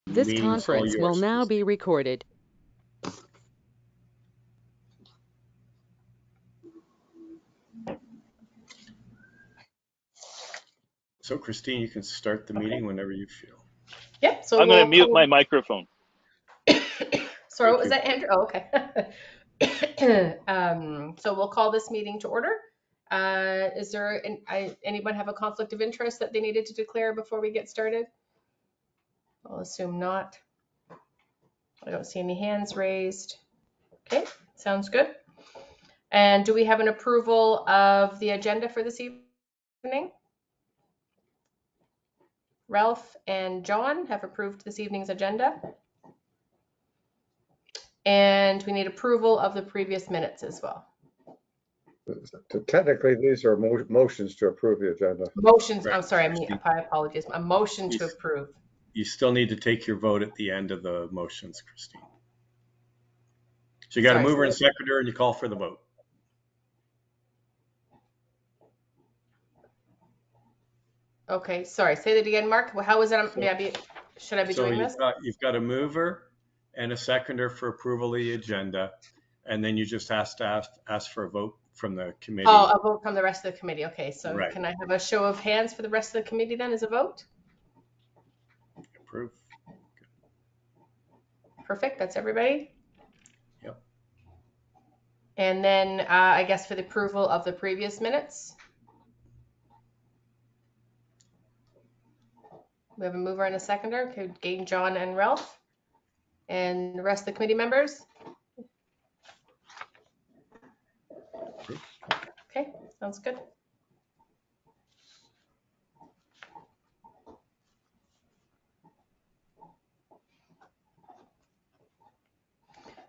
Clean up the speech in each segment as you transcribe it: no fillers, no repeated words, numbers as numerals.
This Meeting's all conference will yours. now be recorded. So Christine, you can start the meeting whenever you feel. Yep. So I'm going to we'll mute call. my microphone. Sorry, Thank what was you. that, Andrew? Oh, okay. So we'll call this meeting to order. Is there anyone have a conflict of interest that they needed to declare before we get started? I'll assume not. I don't see any hands raised. Okay, sounds good. And do we have an approval of the agenda for this evening? Ralph and John have approved this evening's agenda. And we need approval of the previous minutes as well. Technically, these are motions to approve the agenda. Motions, Right. I'm sorry, my apologies. A motion to approve. You still need to take your vote at the end of the motions, Christine. So you got a Sorry, mover and seconder, and you call for the vote. Okay, sorry. Say that again, Mark. How was it? Should I be doing this? You've got a mover and a seconder for approval of the agenda, and then you just have to ask for a vote from the committee. Oh, a vote from the rest of the committee. Okay, so Right. Can I have a show of hands for the rest of the committee then as a vote? Approve. Perfect. That's everybody. Yep. And then I guess for the approval of the previous minutes. We have a mover and a seconder. Okay, Gain, John, and Ralph. And the rest of the committee members. Okay, sounds good.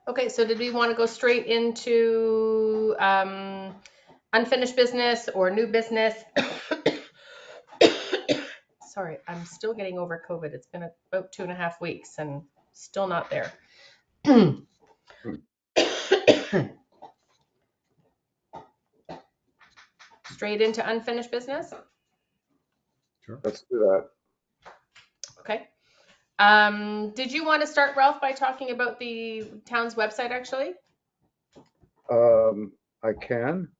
Okay, so did we want to go straight into unfinished business or new business? Sorry, I'm still getting over COVID. It's been about 2.5 weeks and still not there. Straight into unfinished business? Sure. Let's do that. Okay. Did you want to start, Ralph, by talking about the town's website, actually? I can.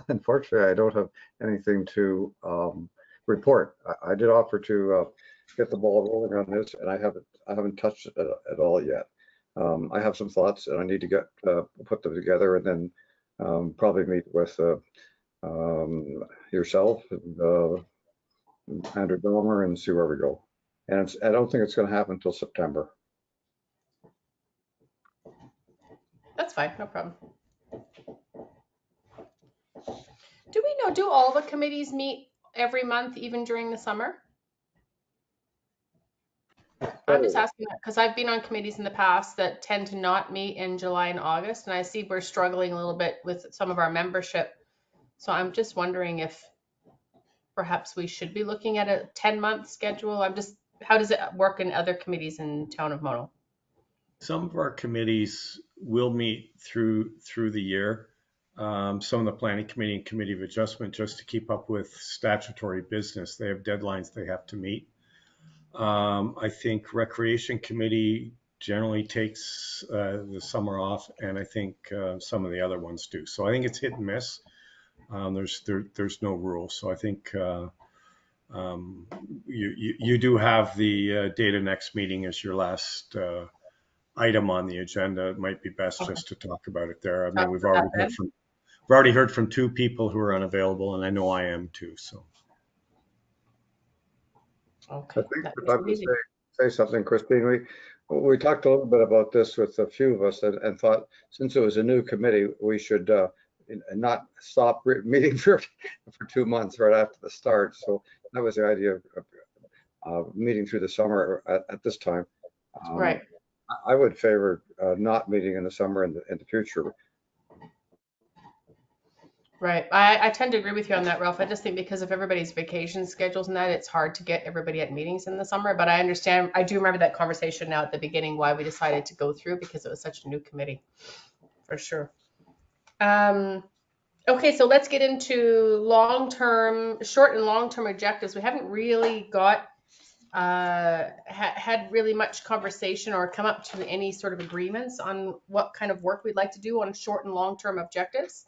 Unfortunately, I don't have anything to report. I did offer to get the ball rolling on this, and I haven't touched it at all yet. I have some thoughts, and I need to put them together, and then probably meet with yourself and Andrew Domer and see where we go. And I don't think it's going to happen until September. That's fine, no problem. Do we know, do all the committees meet every month, even during the summer? I'm just asking that because I've been on committees in the past that tend to not meet in July and August, and I see we're struggling a little bit with some of our membership. So I'm just wondering if perhaps we should be looking at a 10-month schedule. How does it work in other committees in town of Mono? Some of our committees will meet through the year. Some of the planning committee and committee of adjustment, just to keep up with statutory business. They have deadlines they have to meet. I think recreation committee generally takes the summer off, and I think some of the other ones do. So I think it's hit and miss. There's no rule. So I think you do have the data next meeting as your last item on the agenda. It might be best just to talk about it there. I mean, we've already heard from 2 people who are unavailable, and I know I am too. So. Okay. I think if I could say something, Christine, we talked a little bit about this with a few of us and thought since it was a new committee, we should not stop meeting for 2 months right after the start. So that was the idea of meeting through the summer at this time. Right. I would favor not meeting in the summer in the future. Right. I tend to agree with you on that, Ralph. I just think because of everybody's vacation schedules and that, it's hard to get everybody at meetings in the summer. But I understand, I do remember that conversation now at the beginning, why we decided to go through, because it was such a new committee, for sure. Okay, so let's get into long-term, short and long-term objectives. We haven't really got had really much conversation or come up to any sort of agreements on what kind of work we'd like to do on short and long-term objectives.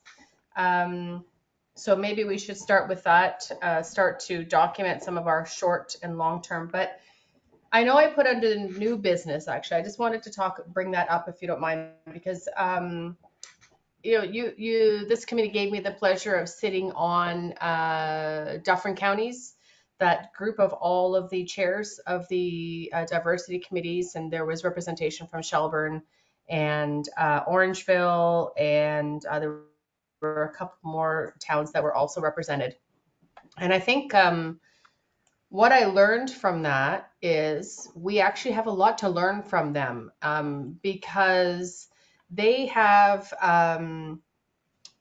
So maybe we should start with that, start to document some of our short and long-term. But I know I put under new business, actually. I just wanted to bring that up if you don't mind, because this committee gave me the pleasure of sitting on Dufferin County's, that group of all of the chairs of the diversity committees, and there was representation from Shelburne and Orangeville, and there were a couple more towns that were also represented. And I think what I learned from that is we actually have a lot to learn from them, because they have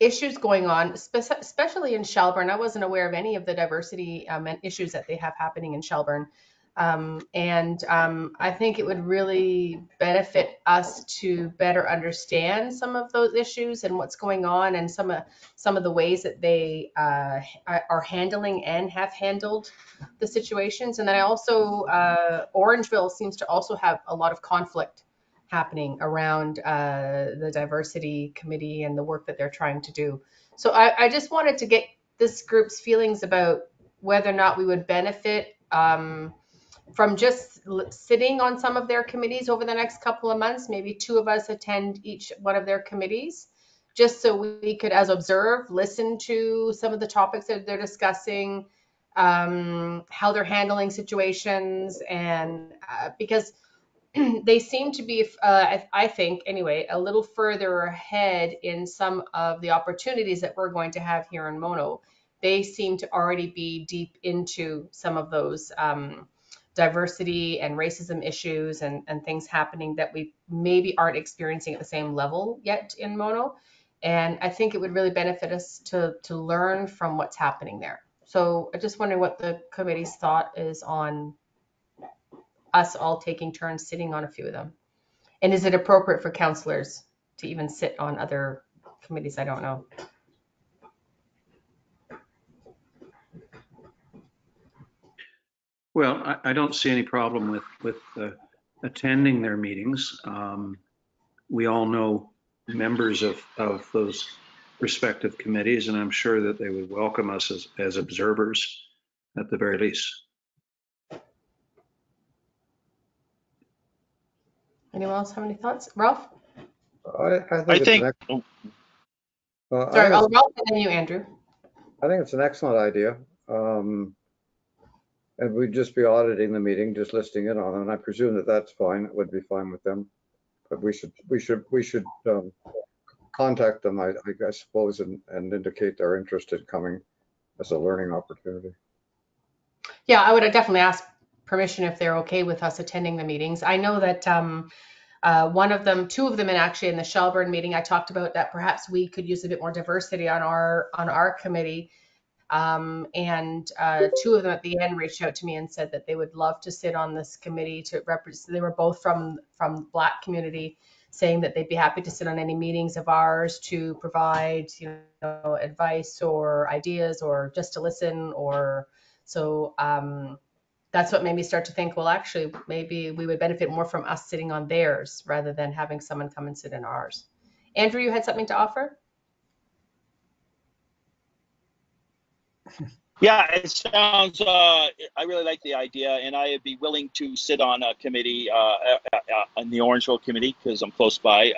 issues going on, especially in Shelburne. I wasn't aware of any of the diversity issues that they have happening in Shelburne. I think it would really benefit us to better understand some of those issues and what's going on, and some of the ways that they are handling and have handled the situations. And then I also, Orangeville seems to also have a lot of conflict happening around the diversity committee and the work that they're trying to do. So I just wanted to get this group's feelings about whether or not we would benefit from just sitting on some of their committees over the next couple of months. Maybe two of us attend each one of their committees, just so we could, as observe, listen to some of the topics that they're discussing, how they're handling situations, and because they seem to be, I think anyway, a little further ahead in some of the opportunities that we're going to have here in Mono. They seem to already be deep into some of those diversity and racism issues and things happening that we maybe aren't experiencing at the same level yet in Mono. And I think it would really benefit us to learn from what's happening there. So I just wondering what the committee's thought is on us all taking turns sitting on a few of them. And is it appropriate for councillors to even sit on other committees? I don't know. Well, I don't see any problem with attending their meetings. We all know members of those respective committees, and I'm sure that they would welcome us as observers at the very least. Anyone else have any thoughts? Ralph? I think Sorry, Ralph, and then you, Andrew. I think it's an excellent idea. And we'd just be auditing the meeting, just listing it on, and I presume that that's fine. It would be fine with them. But we should contact them, I suppose, and indicate their interest in coming as a learning opportunity. Yeah, I would definitely ask permission if they're okay with us attending the meetings. I know that two of them, and actually in the Shelburne meeting, I talked about that perhaps we could use a bit more diversity on our committee. And two of them at the end reached out to me and said that they would love to sit on this committee to represent. They were both from the Black community, saying that they'd be happy to sit on any meetings of ours to provide, advice or ideas, or just to listen. Or so that's what made me start to think, well, actually, maybe we would benefit more from us sitting on theirs rather than having someone come and sit in ours. Andrew, you had something to offer? Yeah, it sounds, I really like the idea, and I would be willing to sit on a committee, on the Orangeville committee, because I'm close by,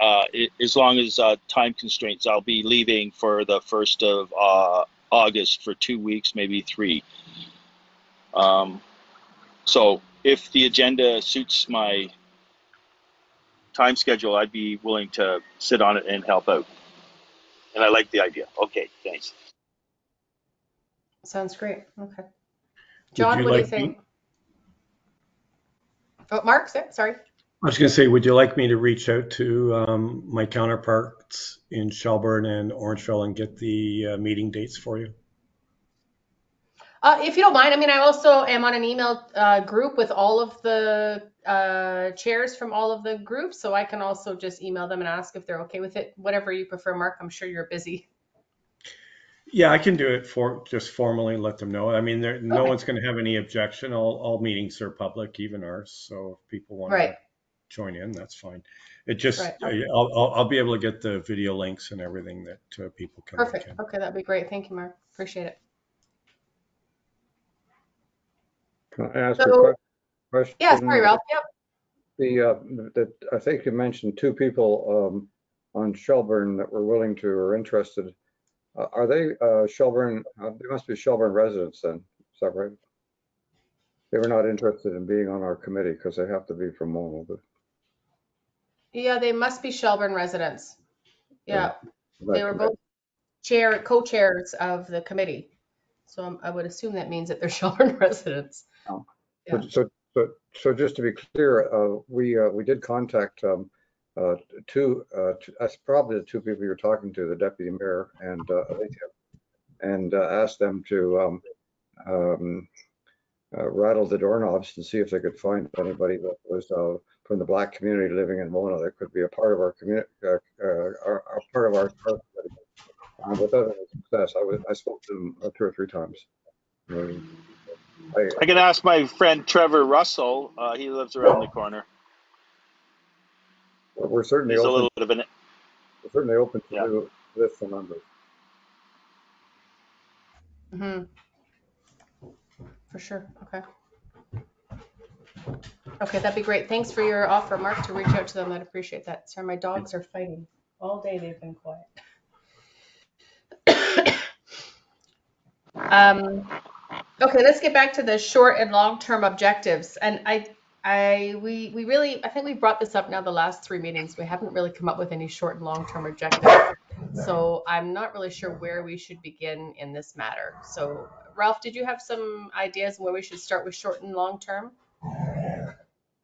as long as time constraints. I'll be leaving for the 1st of August for 2 weeks, maybe 3. So if the agenda suits my time schedule, I'd be willing to sit on it and help out. And I like the idea. Okay, thanks. Sounds great. Okay. John, what do you think? Me? Oh, Mark, sorry. I was going to say, would you like me to reach out to my counterparts in Shelburne and Orangeville and get the meeting dates for you? If you don't mind, I mean, I also am on an email group with all of the chairs from all of the groups, so I can also just email them and ask if they're okay with it. Whatever you prefer, Mark. I'm sure you're busy. Yeah, I can do it for just formally let them know. I mean, no Okay. one's going to have any objection. All meetings are public, even ours. So if people want Right, to join in, that's fine. It just right. I'll be able to get the video links and everything that people can link Perfect. in. Okay, that'd be great. Thank you, Mark. Appreciate it. Can I ask a So, question? yeah, sorry, Ralph. Yep. I think you mentioned two people on Shelburne that were willing to or interested. Are they Shelburne? They must be Shelburne residents then. Is that right? They were not interested in being on our committee because they have to be from Mona. But Yeah, they must be Shelburne residents. Yeah, they that were committee. both co-chairs of the committee. So I would assume that means that they're Shelburne residents. Oh. Yeah. So just to be clear, we did contact that's probably the two people you're talking to, the deputy mayor and Alethea, and asked them to rattle the doorknobs and see if they could find anybody that was from the Black community living in Mona that could be a part of our community, part of our committee. Without any success, I spoke to them 2 or 3 times. I can ask my friend Trevor Russell. He lives around the corner. We're certainly He's a open. little bit of an We're certainly open to yeah. do this for members. Hmm. For sure. Okay. Okay, that'd be great. Thanks for your offer, Mark, to reach out to them. I'd appreciate that. Sorry, my dogs are fighting. All day they've been quiet. Okay, let's get back to the short and long-term objectives. And we really, I think we brought this up now the last 3 meetings. We haven't really come up with any short and long-term objectives. So I'm not really sure where we should begin in this matter. So Ralph, did you have some ideas on where we should start with short and long-term?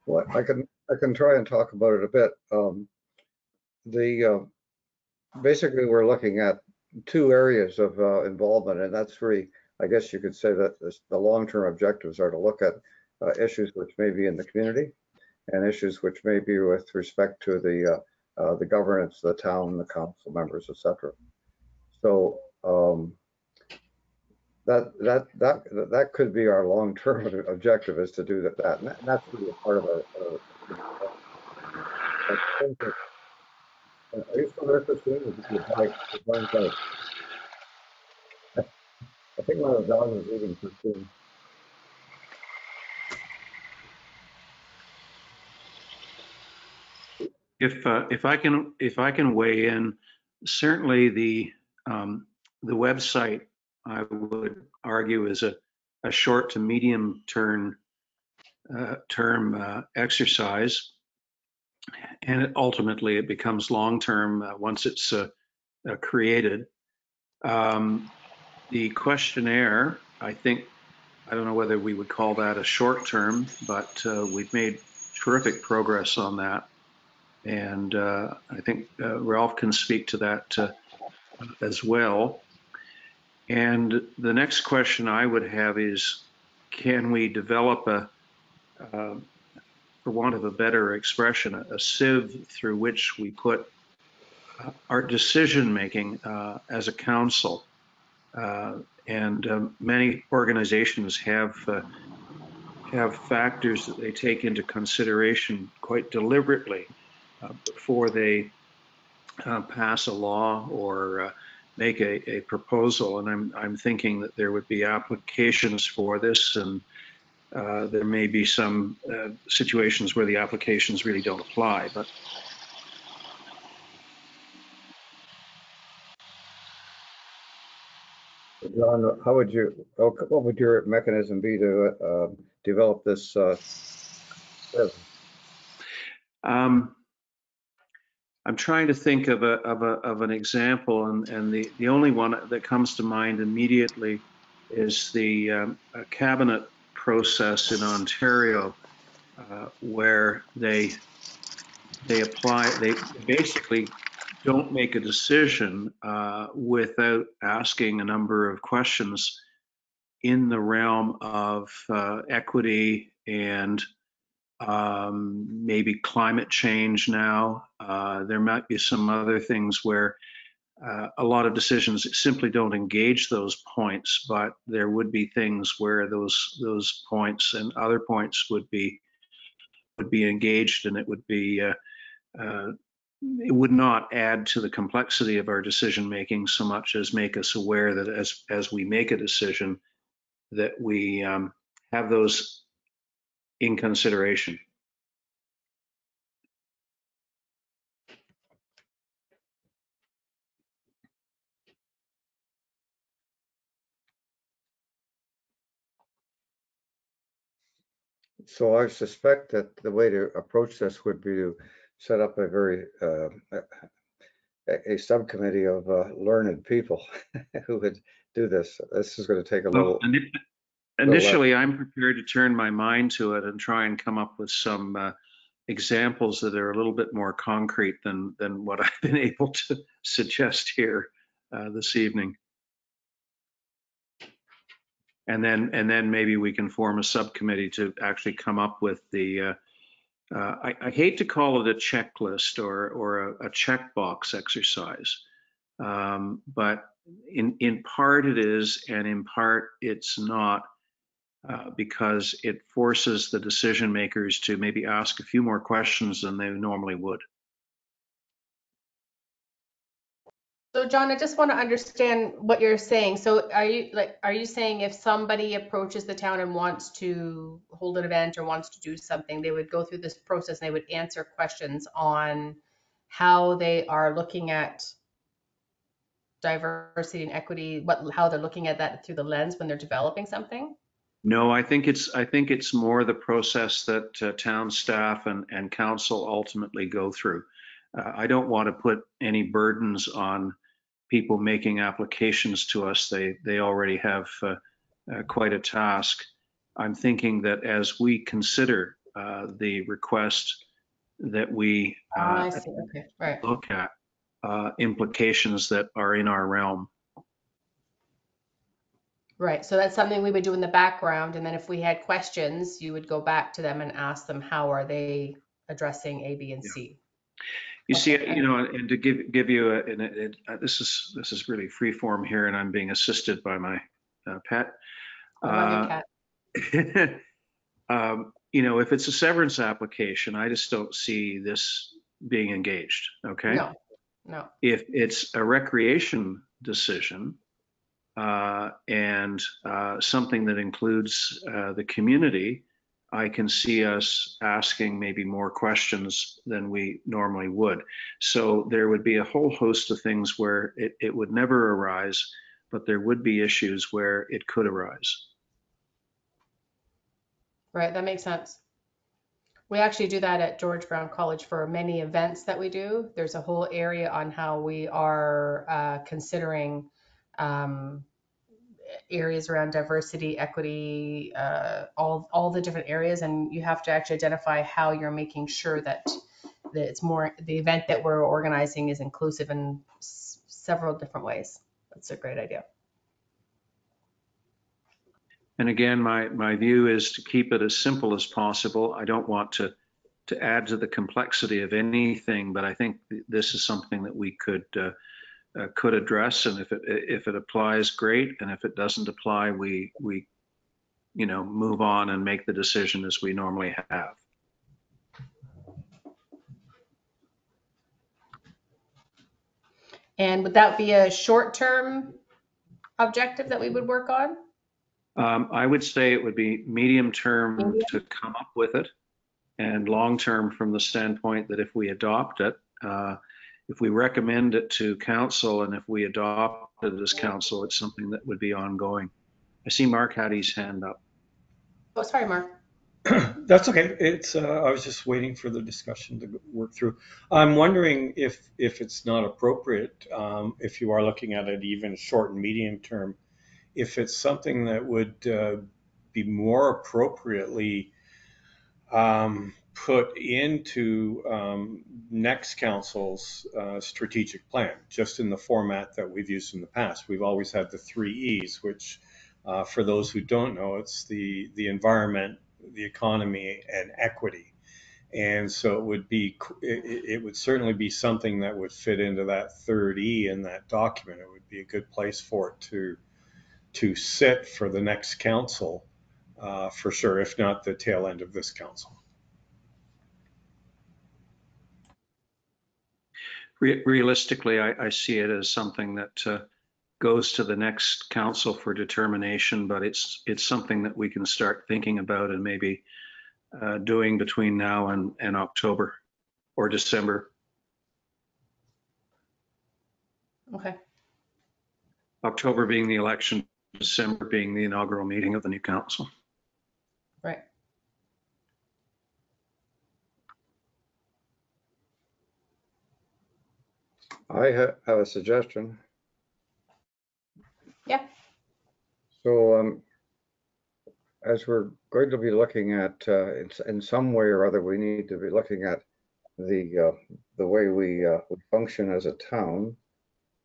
Well, I can try and talk about it a bit. The basically we're looking at 2 areas of involvement, and that's really, I guess you could say that the long-term objectives are to look at issues which may be in the community and issues which may be with respect to the governance, the town, the council members, etc. So that could be our long-term objective, is to do that. And that's really a part of our. Are you still there, Christine? I think one of the dogs is eating Christine. If I can weigh in, certainly the website, I would argue, is a short to medium term exercise, and ultimately it becomes long term once it's created. The questionnaire, I don't know whether we would call that a short term, but we've made terrific progress on that. And I think Ralph can speak to that as well. And the next question I would have is, can we develop for want of a better expression, a sieve through which we put our decision making as a council? And many organizations have factors that they take into consideration quite deliberately before they pass a law or make a proposal. And I'm thinking that there would be applications for this, and there may be some situations where the applications really don't apply. But John, what would your mechanism be to develop this? I'm trying to think of an example, and the only one that comes to mind immediately is the cabinet process in Ontario, where they basically don't make a decision without asking a number of questions in the realm of equity and maybe climate change now. There might be some other things where a lot of decisions simply don't engage those points, but there would be things where those points and other points would be engaged, and it would be it would not add to the complexity of our decision making so much as make us aware that as we make a decision, that we have those in consideration. So I suspect that the way to approach this would be to set up a very a subcommittee of learned people who would do this. This is going to take a Well, little. initially, I'm prepared to turn my mind to it and try and come up with some examples that are a little bit more concrete than what I've been able to suggest here this evening. And then maybe we can form a subcommittee to actually come up with the. I hate to call it a checklist or a checkbox exercise, but in part it is, and in part it's not. Because it forces the decision makers to maybe ask a few more questions than they normally would. So John, I just want to understand what you're saying. So are you saying if somebody approaches the town and wants to hold an event or wants to do something, they would go through this process and they would answer questions on how they are looking at diversity and equity, how they're looking at that through the lens when they're developing something? No, I think it's more the process that town staff and council ultimately go through. I don't want to put any burdens on people making applications to us. They already have quite a task. I'm thinking that as we consider the request, that we I see. Okay. Right. look at implications that are in our realm. Right. So that's something we would do in the background. And then if we had questions, you would go back to them and ask them, how are they addressing A, B, and C? You see, Okay. and to give you this is really free form here, and I'm being assisted by my pet. I love your cat. If it's a severance application, I just don't see this being engaged. Okay. No. If it's a recreation decision and something that includes the community, I can see us asking maybe more questions than we normally would. So there would be a whole host of things where it would never arise, but there would be issues where it could arise. Right. That makes sense. We actually do that at George Brown College for many events that we do. There's a whole area on how we are considering areas around diversity, equity, all the different areas, and you have to actually identify how you're making sure that it's more the event that we're organizing is inclusive in several different ways. That's a great idea. And again, my view is to keep it as simple as possible. I don't want to add to the complexity of anything, but I think this is something that we could address, and if it applies, great, and if it doesn't apply, we move on and make the decision as we normally have. And would that be a short-term objective that we would work on? I would say it would be medium term to come up with it, and long term from the standpoint that if we adopt it, if we recommend it to council, and if we adopt it as council, it's something that would be ongoing. I see Mark had his hand up. Oh, sorry, Mark. That's okay. I was just waiting for the discussion to work through. I'm wondering if it's not appropriate, if you are looking at it even short and medium term, if it's something that would be more appropriately put into next council's strategic plan, just in the format that we've used in the past. We've always had the 3 E's, which for those who don't know, it's the environment, the economy, and equity. And so it would certainly be something that would fit into that third E in that document. It would be a good place for it to sit for the next council, for sure, if not the tail end of this council. Realistically, I see it as something that goes to the next council for determination, but it's something that we can start thinking about and maybe doing between now and October or December. Okay. October being the election, December being the inaugural meeting of the new council. Right. I have a suggestion. Yeah. So as we're going to be looking at, in some way or other, we need to be looking at the way we function as a town.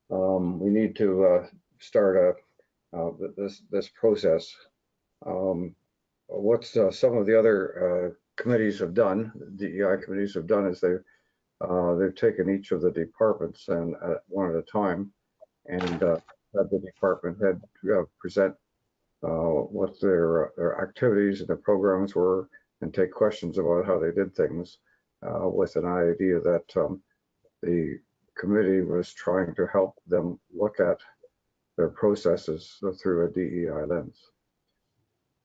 We need to start this process. What some of the other committees have done, DEI committees have done, is they've taken each of the departments and one at a time, and had the department head present what their activities and their programs were, and take questions about how they did things, with an idea that the committee was trying to help them look at their processes through a DEI lens.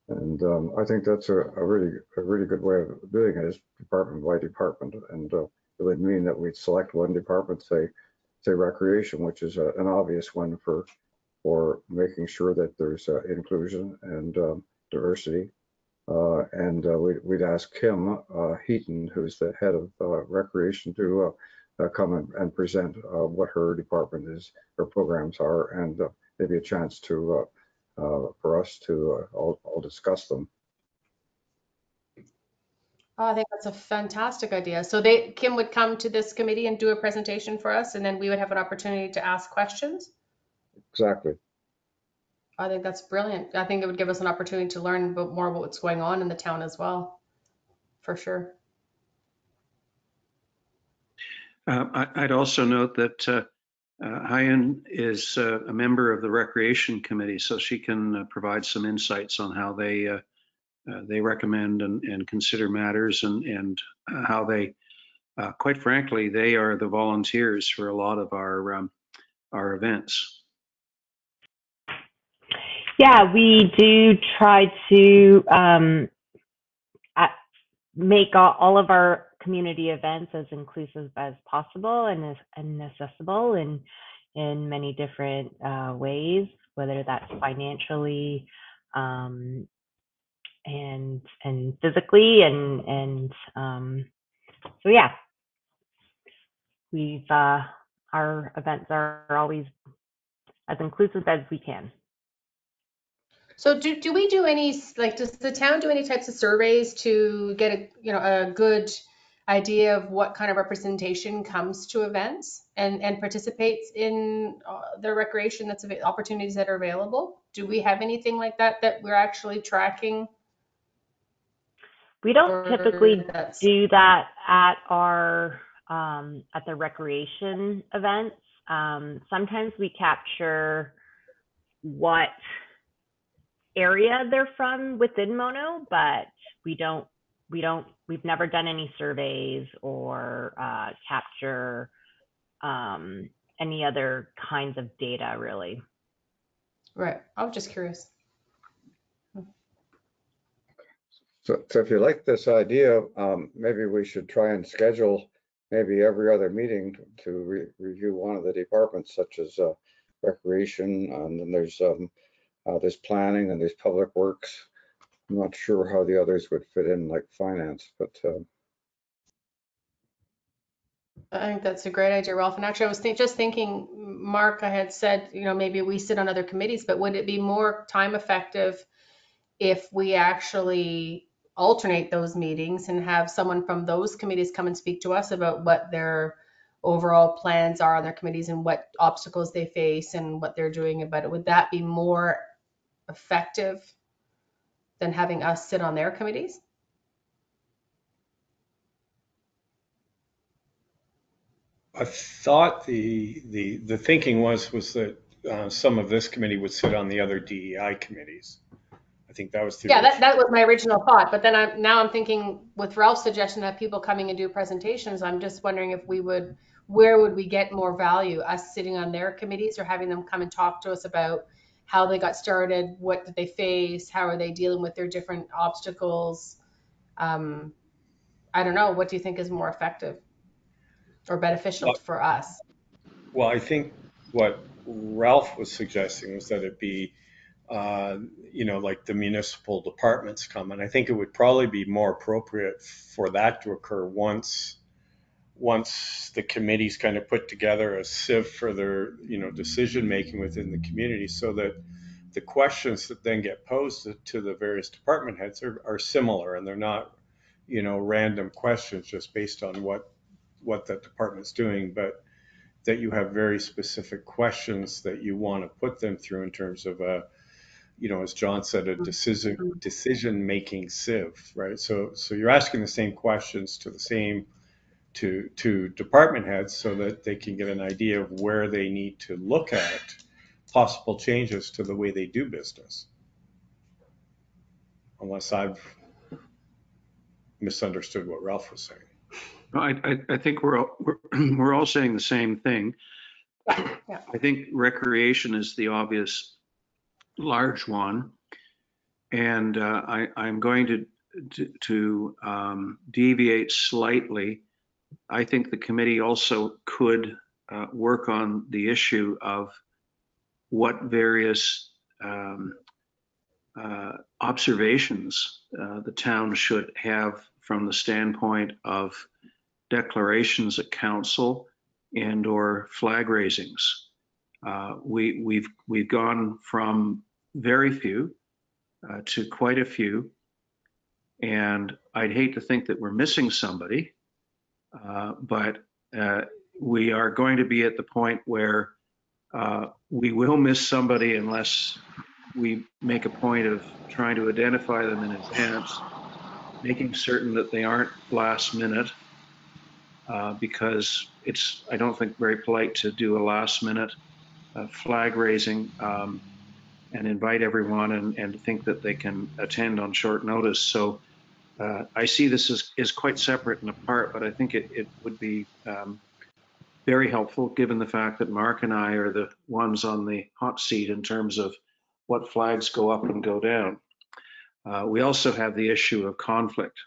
And I think that's a really good way of doing it, is department by department. And it would mean that we'd select one department, say recreation, which is an obvious one for making sure that there's inclusion and diversity. And we'd ask Kim Heaton, who's the head of recreation, to come and present what her department is, her programs are, and maybe a chance to for us to all discuss them. Oh, I think that's a fantastic idea. So Kim would come to this committee and do a presentation for us, and then we would have an opportunity to ask questions. Exactly. I think that's brilliant. I think it would give us an opportunity to learn more about what's going on in the town as well, for sure. I'd also note that Hyen is a member of the Recreation Committee, so she can provide some insights on how they recommend and consider matters, and how they, quite frankly, they are the volunteers for a lot of our events. Yeah, we do try to make all of our community events as inclusive as possible and accessible in many different ways, whether that's financially and physically, and so yeah, we've our events are always as inclusive as we can. So do we do any, like, does the town do any types of surveys to get a good idea of what kind of representation comes to events and participates in the recreation opportunities that are available? Do we have anything like that we're actually tracking? We don't typically do that at our at the recreation events. Sometimes we capture what area they're from within Mono, but we've never done any surveys or capture any other kinds of data, really. Right. I was just curious. So if you like this idea, maybe we should try and schedule maybe every other meeting to review one of the departments, such as recreation, and then there's planning, and there's public works. I'm not sure how the others would fit in, like finance, but I think that's a great idea, Ralph. And actually, I was just thinking, Mark, I had said, maybe we sit on other committees, but would it be more time effective if we actually alternate those meetings and have someone from those committees come and speak to us about what their overall plans are on their committees and what obstacles they face and what they're doing about it? Would that be more effective than having us sit on their committees? I thought the thinking was that some of this committee would sit on the other DEI committees. I think that was the Yeah, original. that was my original thought, but then I'm thinking with Ralph's suggestion of people coming and do presentations, I'm just wondering if where would we get more value? Us sitting on their committees or having them come and talk to us about how they got started, what did they face, how are they dealing with their different obstacles? I don't know. What do you think is more effective or beneficial for us? Well, I think what Ralph was suggesting was that it be, like the municipal departments come, and I think it would probably be more appropriate for that to occur once the committees kind of put together a sieve for their, decision making within the community, so that the questions that then get posed to the various department heads are similar, and they're not, random questions just based on what that department's doing, but that you have very specific questions that you want to put them through in terms of as John said, a decision making sieve, right? So you're asking the same questions to department heads so that they can get an idea of where they need to look at possible changes to the way they do business. Unless I've misunderstood what Ralph was saying. I think we're all saying the same thing. Yeah. I think recreation is the obvious large one, and I'm going to deviate slightly. I think the committee also could work on the issue of what various observations the town should have from the standpoint of declarations at council and or flag raisings. We've gone from very few to quite a few, and I'd hate to think that we're missing somebody, but we are going to be at the point where we will miss somebody unless we make a point of trying to identify them in advance, making certain that they aren't last minute, because it's, I don't think, very polite to do a last minute flag raising and invite everyone and think that they can attend on short notice. So I see this as quite separate and apart, but I think it would be very helpful given the fact that Mark and I are the ones on the hot seat in terms of what flags go up and go down. We also have the issue of conflict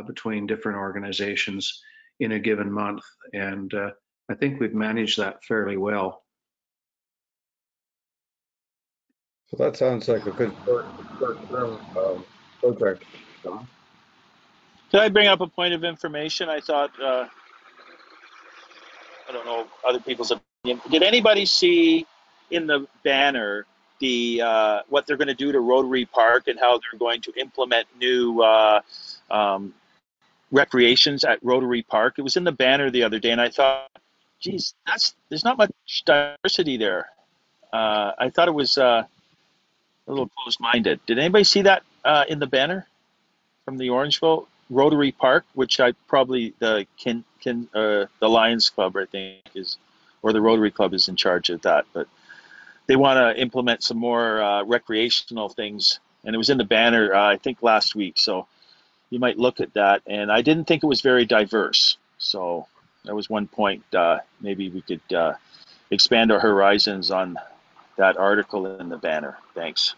between different organizations in a given month, and I think we've managed that fairly well. So that sounds like a good short-term project, John. Can I bring up a point of information? I thought, I don't know other people's opinion. Did anybody see in the banner what they're going to do to Rotary Park and how they're going to implement new recreations at Rotary Park? It was in the banner the other day, and I thought, geez, there's not much diversity there. I thought it was a little closed-minded. Did anybody see that in the banner from the Orangeville Rotary Park, which I probably the Lions Club, I think, is, or the Rotary Club is in charge of that, but they want to implement some more recreational things, and it was in the banner I think last week, so you might look at that. And I didn't think it was very diverse, so that was one point. Maybe we could expand our horizons on that article in the banner. Thanks.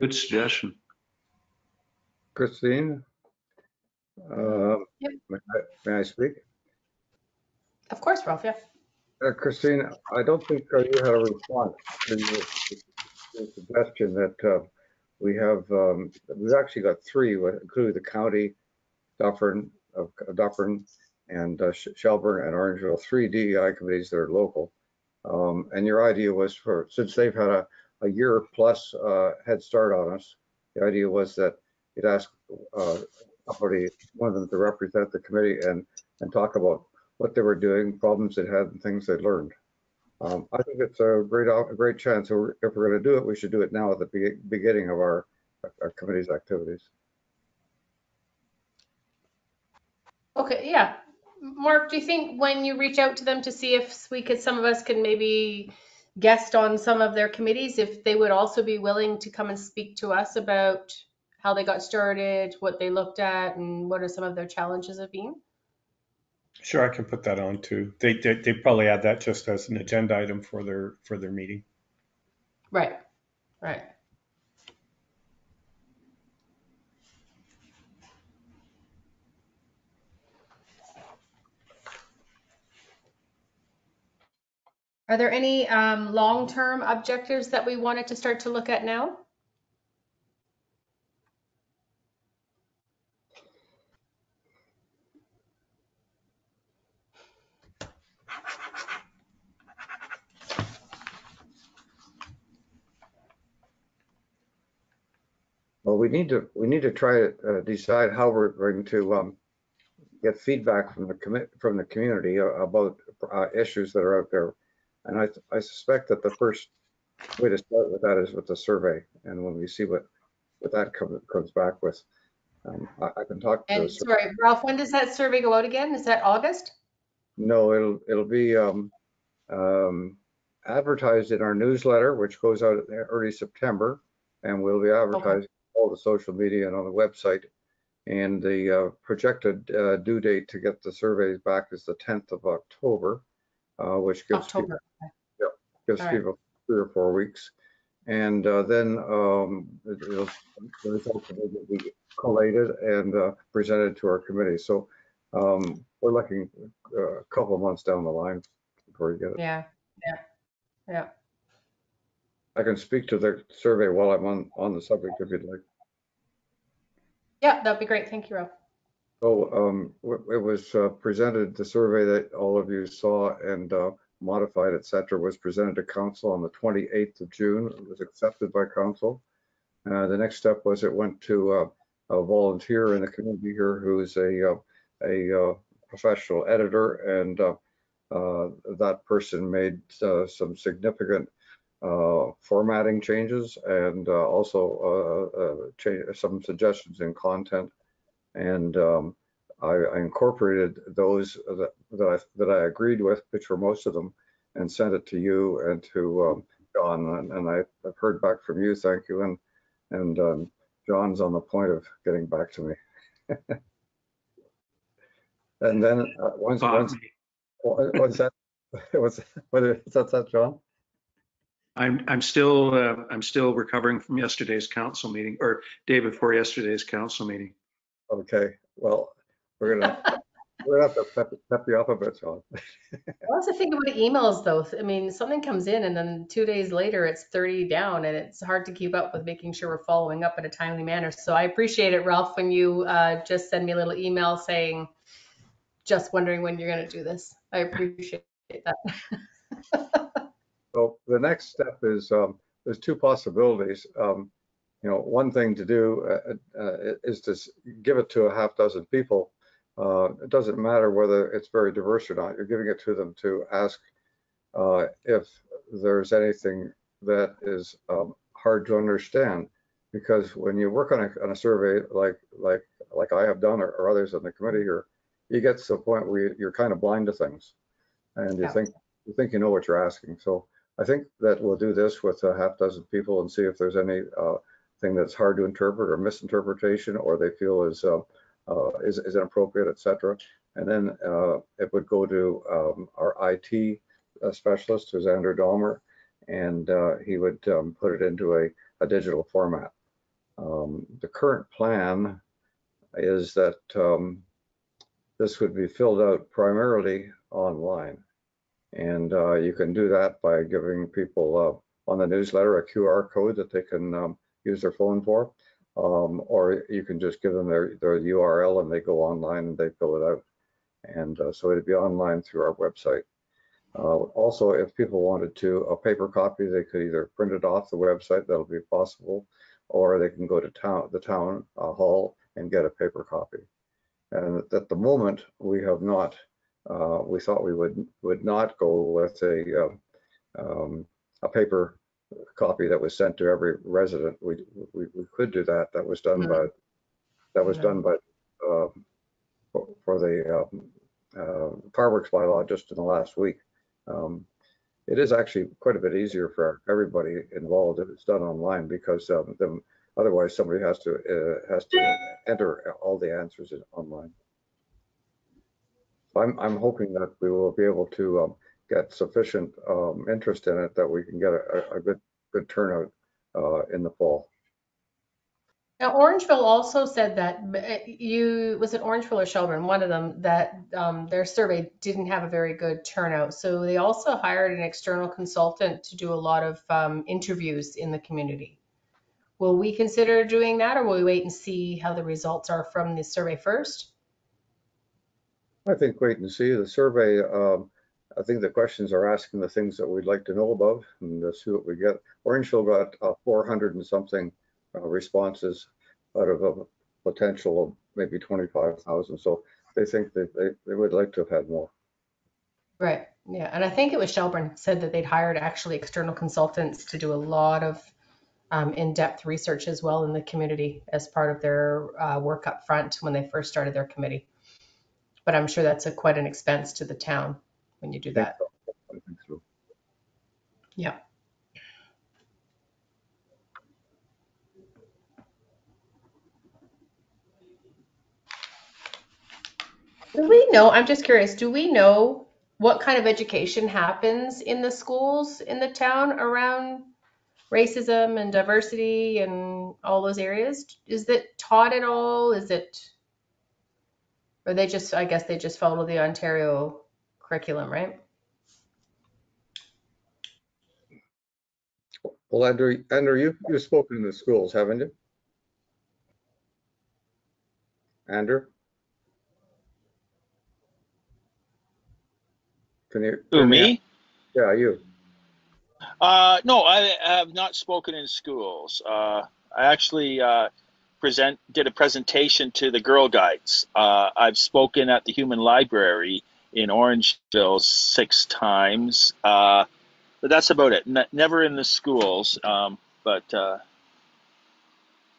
Good suggestion. Christine, Yep. may I speak? Of course, Ralph. Yeah. Christine, I don't think you had a response to your suggestion that we've actually got three, including the county, Dufferin, and Shelburne and Orangeville, three DEI committees that are local. And your idea was since they've had a year plus head start on us, the idea was that you'd ask one of them to represent the committee and talk about what they were doing, problems they had, and things they learned. I think it's a great chance. So if we're going to do it, we should do it now at the beginning of our committee's activities. Okay. Yeah. Mark, do you think when you reach out to them to see if some of us can maybe guest on some of their committees, if they would also be willing to come and speak to us about how they got started, what they looked at, and what are some of their challenges have been? Sure, I can put that on too. They probably add that just as an agenda item for their meeting. Right, right. Are there any long-term objectives that we wanted to start to look at now? Well, we need to try to decide how we're going to get feedback from the community about issues that are out there. And I suspect that the first way to start with that is with the survey. And when we see what that comes back with, I can talk to And sorry, Ralph, when does that survey go out again? Is that August? No, it'll be advertised in our newsletter, which goes out early September, and we'll be advertising all the social media and on the website. And the projected due date to get the surveys back is the 10th of October, which gives October. people 3 or 4 weeks. And then the results will be collated and presented to our committee. So we're looking a couple of months down the line before you get it. Yeah. I can speak to the survey while I'm on the subject if you'd like. Yeah, that'd be great. Thank you, Ralph. So it was presented, the survey that all of you saw and modified, etc., was presented to council on the 28th of June. It was accepted by council. The next step was it went to a volunteer in the community here who is a professional editor, and that person made some significant formatting changes and also some suggestions in content. And I incorporated those that I agreed with, which were most of them, and sent it to you and to John. And I've heard back from you, thank you. And John's on the point of getting back to me. And then once that what's that, John? I'm still recovering from yesterday's council meeting, or day before yesterday's council meeting. Okay, well, we're gonna have to pep you up a bit, John. Well, that's the thing about emails, though. I mean, something comes in and then 2 days later it's 30 down, and it's hard to keep up with making sure we're following up in a timely manner. So I appreciate it, Ralph, when you just send me a little email saying, just wondering when you're going to do this. I appreciate that. So the next step is there's 2 possibilities. One thing to do is to give it to a half dozen people. It doesn't matter whether it's very diverse or not. You're giving it to them to ask if there's anything that is hard to understand. Because when you work on a survey like I have done or others on the committee here, you get to the point where you're kind of blind to things, and you think you know what you're asking. So I think that we'll do this with a half dozen people and see if there's any thing that's hard to interpret or misinterpretation, or they feel is inappropriate, etc. And then it would go to our IT specialist, who's Andrew Dahmer, and he would put it into a digital format. The current plan is that this would be filled out primarily online. And you can do that by giving people on the newsletter a QR code that they can use their phone for, or you can just give them their URL and they go online and they fill it out. And so it'd be online through our website. Also, if people wanted a paper copy, they could either print it off the website, that'll be possible, or they can go to the town hall and get a paper copy. And at the moment, we have not. We thought we would not go with a paper copy that was sent to every resident. We could do that. That was done by for the fireworks bylaw just in the last week. It is actually quite a bit easier for everybody involved if it's done online, because otherwise somebody has to enter all the answers online. I'm hoping that we will be able to get sufficient interest in it that we can get a good turnout in the fall. Now, Orangeville also said that was it Orangeville or Shelburne, one of them, that their survey didn't have a very good turnout. So they also hired an external consultant to do a lot of interviews in the community. Will we consider doing that, or will we wait and see how the results are from the survey first? I think wait and see. The survey, I think the questions are asking the things that we'd like to know about, and see what we get. Orangeville got 400 and something responses out of a potential of maybe 25,000. So they think that they would like to have had more. Right. Yeah. And I think it was Shelburne said that they'd hired actually external consultants to do a lot of in-depth research as well in the community as part of their work up front when they first started their committee. But I'm sure that's quite an expense to the town when you do that. I think so. Yeah. Do we know, I'm just curious, do we know what kind of education happens in the schools in the town around racism and diversity and all those areas? Is it taught at all? Or they just, I guess they just follow the Ontario curriculum, right? Well, Andrew, you've spoken in the schools, haven't you? Andrew? Can you? Who, me? Yeah, you. No, I have not spoken in schools. I actually did a presentation to the Girl Guides. I've spoken at the Human Library in Orangeville 6 times, but that's about it. Never in the schools, but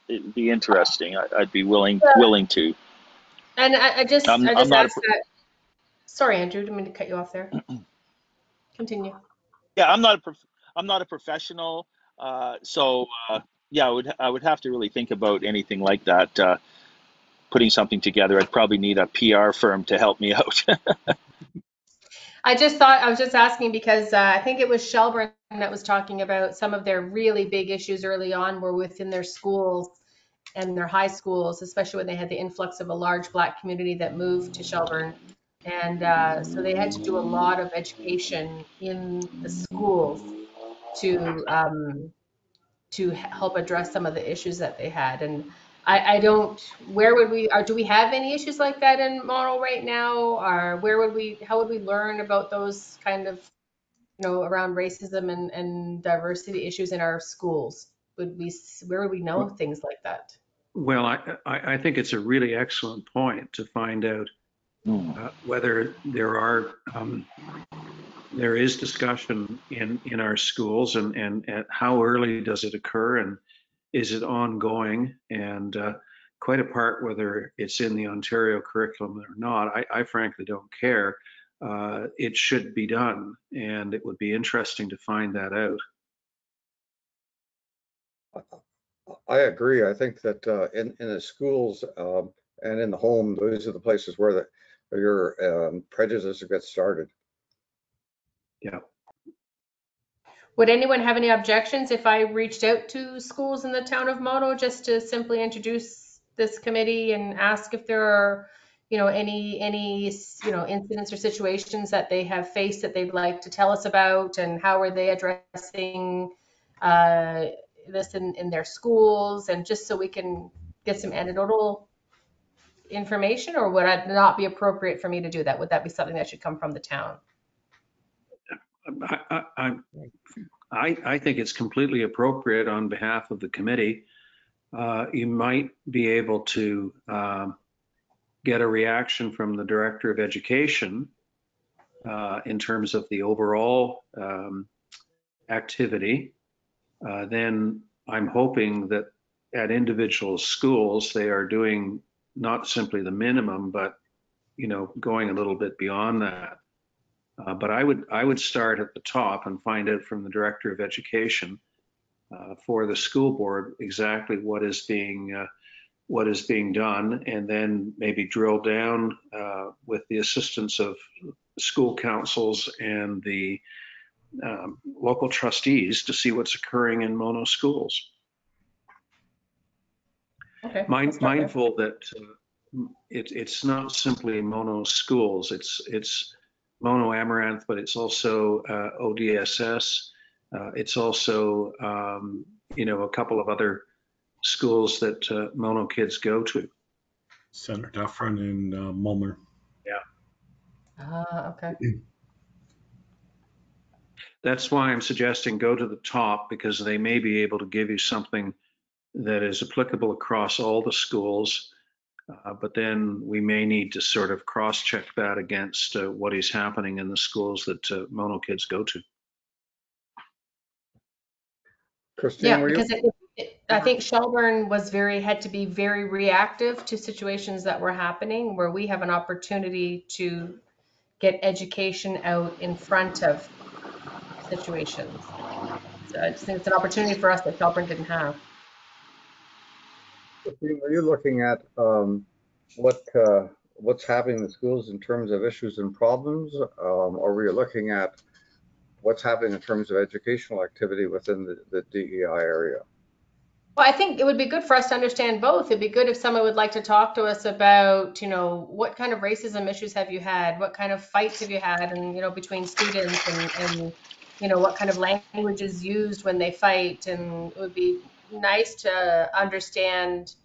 it'd be interesting. I'd be willing to. And I just I'm asked not that. Sorry, Andrew, didn't mean to cut you off there. Continue. Yeah, I'm not a professional, so yeah, I would have to really think about anything like that. Putting something together, I'd probably need a PR firm to help me out. I was just asking because I think it was Shelburne that was talking about some of their really big issues early on were within their schools and their high schools, especially when they had the influx of a large Black community that moved to Shelburne. And so they had to do a lot of education in the schools to help address some of the issues that they had. And I don't, where would we, or do we have any issues like that in Montreal right now? Or how would we learn about those kind of, around racism and diversity issues in our schools? Where would we know things like that? Well, I think it's a really excellent point to find out whether there is discussion in our schools, and how early does it occur, and is it ongoing, and quite apart whether it's in the Ontario curriculum or not, I frankly don't care. It should be done, and it would be interesting to find that out. I agree. I think that in the schools and in the home, those are the places where your prejudice gets started. Yeah. Would anyone have any objections if I reached out to schools in the town of Mono just to simply introduce this committee and ask if there are, any incidents or situations that they have faced that they'd like to tell us about, and how are they addressing this in their schools, and just so we can get some anecdotal information? Or would it not be appropriate for me to do that? Would that be something that should come from the town? I think it's completely appropriate on behalf of the committee. You might be able to get a reaction from the Director of Education in terms of the overall activity. Then I'm hoping that at individual schools, they are doing not simply the minimum, but going a little bit beyond that. But I would start at the top and find out from the Director of Education for the school board exactly what is being done, and then maybe drill down with the assistance of school councils and the local trustees to see what's occurring in Mono schools. Okay. Mindful that it's not simply Mono schools, it's Mono Amaranth, but it's also ODSS. It's also, a couple of other schools that Mono kids go to. Senator Dufferin and Mulmer. Yeah. Okay. That's why I'm suggesting go to the top, because they may be able to give you something that is applicable across all the schools. But then we may need to sort of cross-check that against what is happening in the schools that Mono kids go to. Christine, Yeah, were you? because I think Shelburne had to be very reactive to situations that were happening, where we have an opportunity to get education out in front of situations. So I just think it's an opportunity for us that Shelburne didn't have. Christine, were you looking at what's happening in the schools in terms of issues and problems, or were you looking at what's happening in terms of educational activity within the DEI area? Well, I think it would be good for us to understand both. It'd be good if someone would like to talk to us about, what kind of racism issues have you had? What kind of fights have you had? And, between students and what kind of language is used when they fight? And it would be nice to understand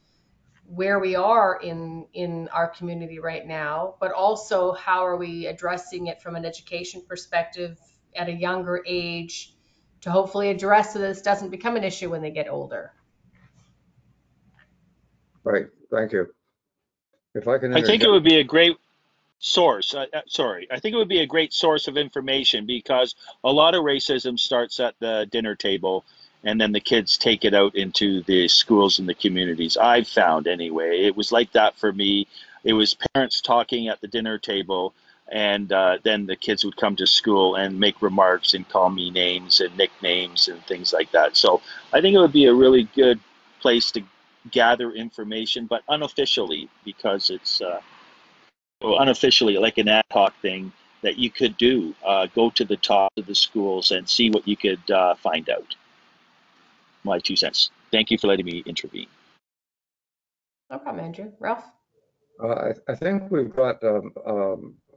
where we are in our community right now, but also how are we addressing it from an education perspective at a younger age to hopefully address so this doesn't become an issue when they get older. Right. Thank you. If I can I think interject. it would be a great source. I think it would be a great source of information, because a lot of racism starts at the dinner table, and then the kids take it out into the schools and the communities. I've found, anyway. It was like that for me. It was parents talking at the dinner table, and then the kids would come to school and make remarks and call me names and nicknames and things like that. So I think it would be a really good place to gather information, but unofficially, because it's unofficially like an ad hoc thing that you could do. Go to the top of the schools and see what you could find out. My 2 cents. Thank you for letting me intervene. No problem, Andrew. Ralph? I think we've got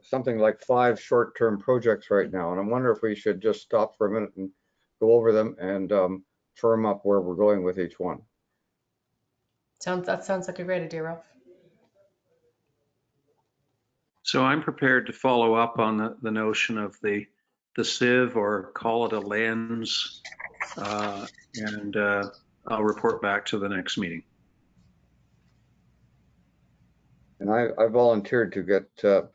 something like 5 short-term projects right now, and I wonder if we should just stop for a minute and go over them and firm up where we're going with each one. That sounds like a great idea, Ralph. So I'm prepared to follow up on the notion of the sieve, or call it a lens, and I'll report back to the next meeting. And I volunteered to get to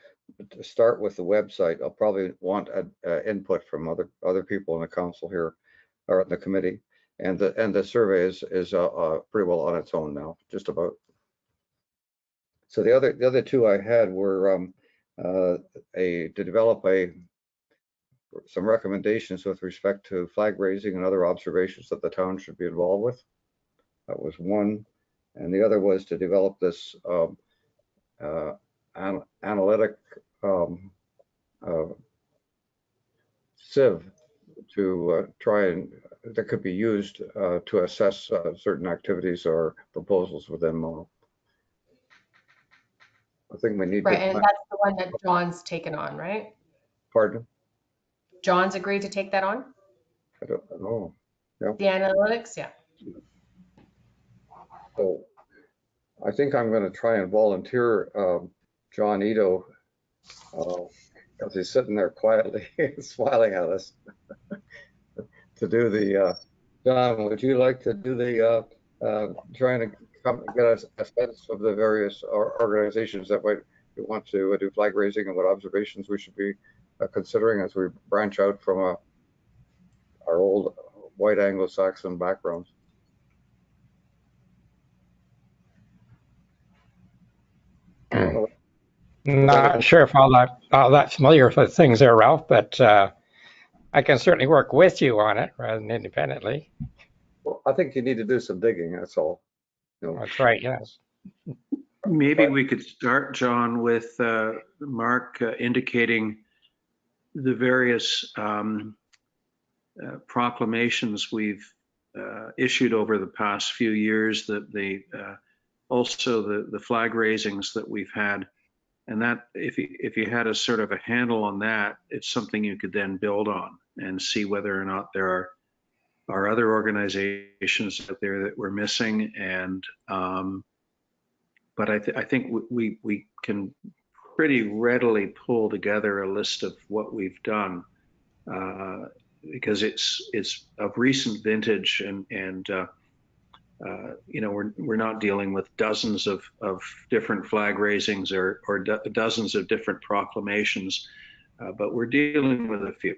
start with the website. I'll probably want input from other people in the council here, or in the committee, and the survey is pretty well on its own now, just about. So the other 2 I had were to develop some recommendations with respect to flag raising and other observations that the town should be involved with. That was one, and the other was to develop this analytic sieve to try and that could be used to assess certain activities or proposals within Mono. I think we need Right, to. and that's the one that John's taken on, right? Pardon? John's agreed to take that on? I don't know. Yeah. The analytics, yeah. So I think I'm going to try and volunteer John Ito, because he's sitting there quietly smiling at us, to do the. John, would you like to do the trying to get a sense of the various organizations that might want to do flag raising, and what observations we should be considering as we branch out from our old white Anglo-Saxon backgrounds? Not sure if all that familiar with things there, Ralph, but I can certainly work with you on it rather than independently. Well, I think you need to do some digging, that's all. You know, That's right, yes. Maybe but we could start, John, with Mark indicating the various proclamations we've issued over the past few years, that also the flag raisings that we've had. And that if you had a sort of a handle on that, it's something you could then build on and see whether or not there are other organizations out there that we're missing. And but I think we can pretty readily pull together a list of what we've done, because it's of recent vintage, and you know, we're not dealing with dozens of different flag raisings or dozens of different proclamations, but we're dealing with a few.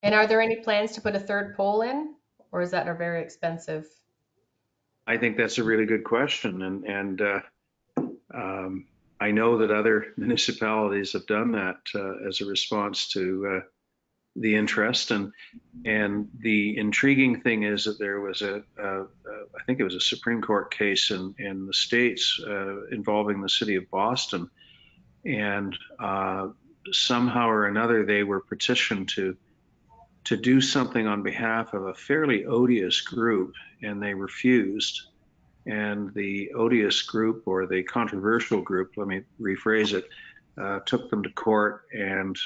And are there any plans to put a third pole in, or is that a very expensive? I think that's a really good question, and I know that other municipalities have done that as a response to the interest, and the intriguing thing is that there was I think it was a Supreme Court case in the States involving the city of Boston, and somehow or another they were petitioned to do something on behalf of a fairly odious group, and they refused. And the odious group, or the controversial group, let me rephrase it, took them to court, and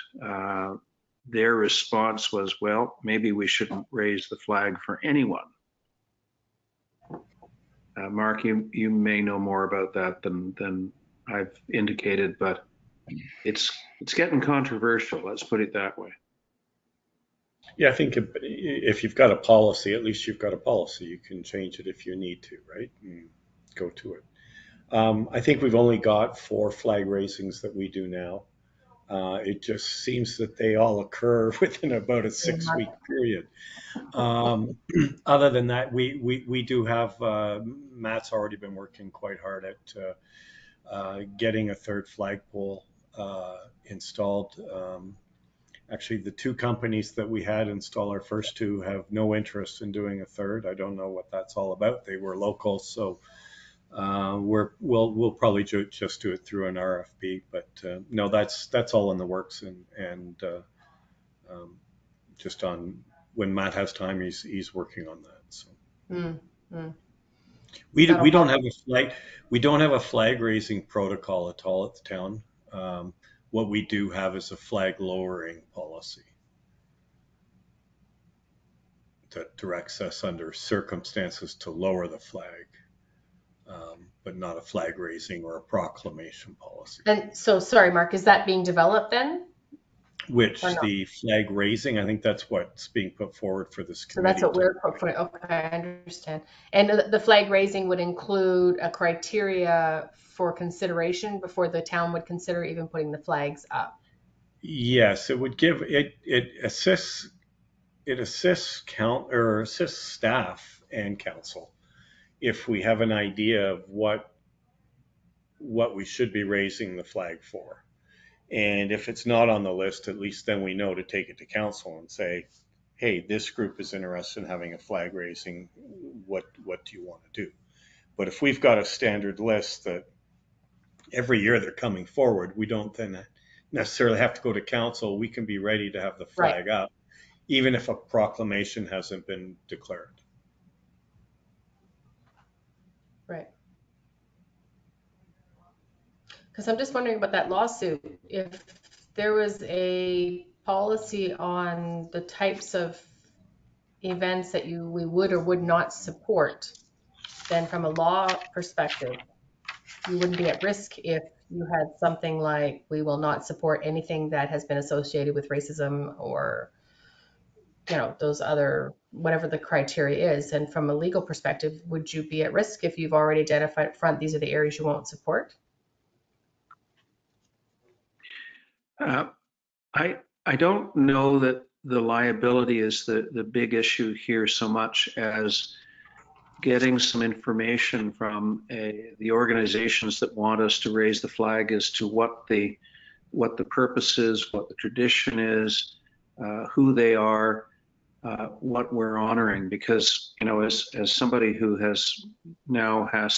their response was, well, maybe we shouldn't raise the flag for anyone. Mark, you may know more about that than I've indicated, but it's getting controversial, let's put it that way. Yeah, I think if you've got a policy, at least you've got a policy. You can change it if you need to, right? And go to it. I think we've only got 4 flag raisings that we do now. It just seems that they all occur within about a 6-week period. Other than that, we do have, Matt's already been working quite hard at getting a third flagpole installed. Actually, the 2 companies that we had install our first 2 have no interest in doing a third. I don't know what that's all about. They were local, so we'll probably just do it through an RFP. But no, that's all in the works, and just on when Matt has time, he's working on that. So we don't have a flag raising protocol at all at the town. What we do have is a flag lowering policy that directs us under circumstances to lower the flag, but not a flag raising or a proclamation policy. And so, sorry, Mark, is that being developed then? Which the flag raising, I think that's what's being put forward for this committee. So that's what we're put forward. Okay, I understand. And the flag raising would include a criteria for consideration before the town would consider even putting the flags up. Yes, it would give it assists staff and council if we have an idea of what we should be raising the flag for. And if it's not on the list, at least then we know to take it to council and say, hey, this group is interested in having a flag raising. What do you want to do? But if we've got a standard list that every year they're coming forward, we don't then necessarily have to go to council. We can be ready to have the flag up, even if a proclamation hasn't been declared. Right. Because I'm just wondering about that lawsuit. If there was a policy on the types of events that we would or would not support, then from a law perspective, you wouldn't be at risk if you had something like, we will not support anything that has been associated with racism, or, you know, those other, whatever the criteria is. And from a legal perspective, would you be at risk if you've already identified up front, these are the areas you won't support? I don't know that the liability is the big issue here so much as getting some information from the organizations that want us to raise the flag as to what the purpose is, what the tradition is, who they are, what we're honoring. Because, you know, as somebody who has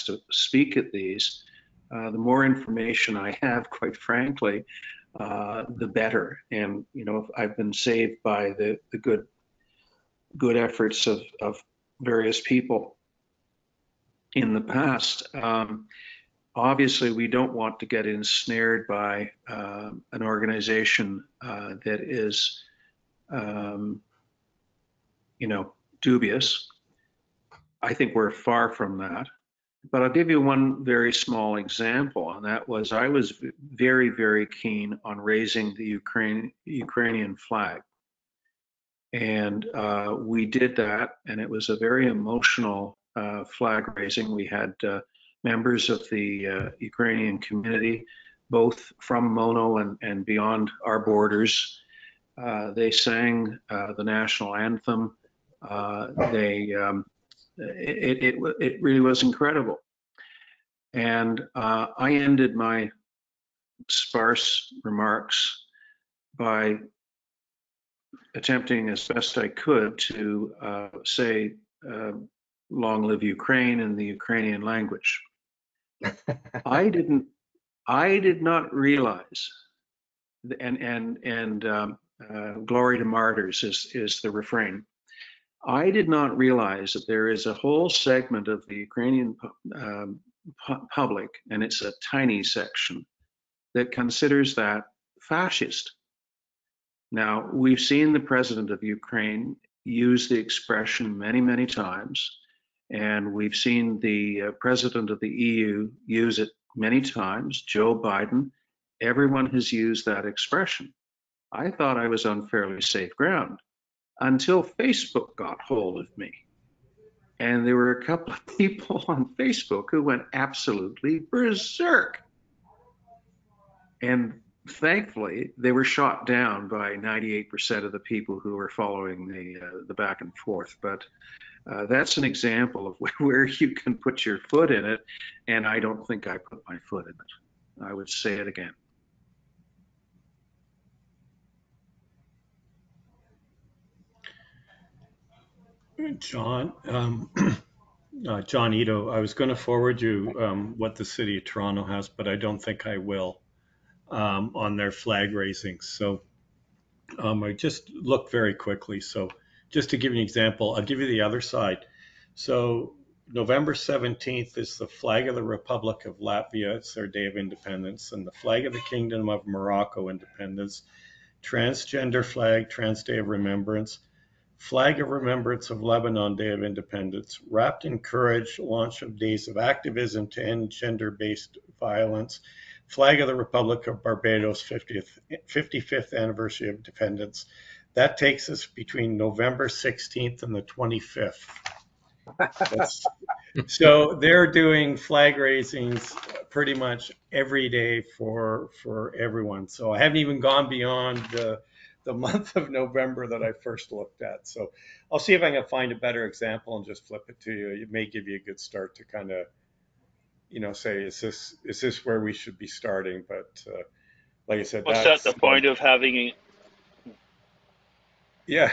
to speak at these, the more information I have, quite frankly, the better. And, you know, I've been saved by the good efforts of various people in the past. Obviously, we don't want to get ensnared by an organization that is, you know, dubious. I think we're far from that. But I'll give you one very small example, and that was I was very, very keen on raising the Ukrainian flag. And we did that, and it was a very emotional flag raising. We had members of the Ukrainian community, both from Mono and beyond our borders. They sang the national anthem. It really was incredible. And I ended my sparse remarks by attempting as best I could to say, long live Ukraine in the Ukrainian language. I did not realize, and glory to martyrs is the refrain. I did not realize that there is a whole segment of the Ukrainian public, and it's a tiny section, that considers that fascist. Now, we've seen the president of Ukraine use the expression many, many times, and we've seen the president of the EU use it many times, Joe Biden. Everyone has used that expression. I thought I was on fairly safe ground until Facebook got hold of me. And there were a couple of people on Facebook who went absolutely berserk. And thankfully, they were shot down by 98% of the people who were following the back and forth. But that's an example of where you can put your foot in it. And I don't think I put my foot in it. I would say it again. John, John Ito, I was going to forward you what the City of Toronto has, but I don't think I will on their flag raising. So I just looked very quickly. So just to give you an example, I'll give you the other side. So November 17th is the flag of the Republic of Latvia. It's their Day of Independence. And the flag of the Kingdom of Morocco, Independence. Transgender flag, Trans Day of Remembrance. Flag of Remembrance of Lebanon, Day of Independence. Wrapped in Courage, launch of Days of Activism to End Gender-Based Violence. Flag of the Republic of Barbados, 55th Anniversary of Independence. That takes us between November 16th and the 25th. So they're doing flag raisings pretty much every day for everyone. So I haven't even gone beyond the month of November that I first looked at. So I'll see if I can find a better example and just flip it to you. It may give you a good start to kind of, you know, say, is this where we should be starting? But like I said, what's that the point of having? Yeah.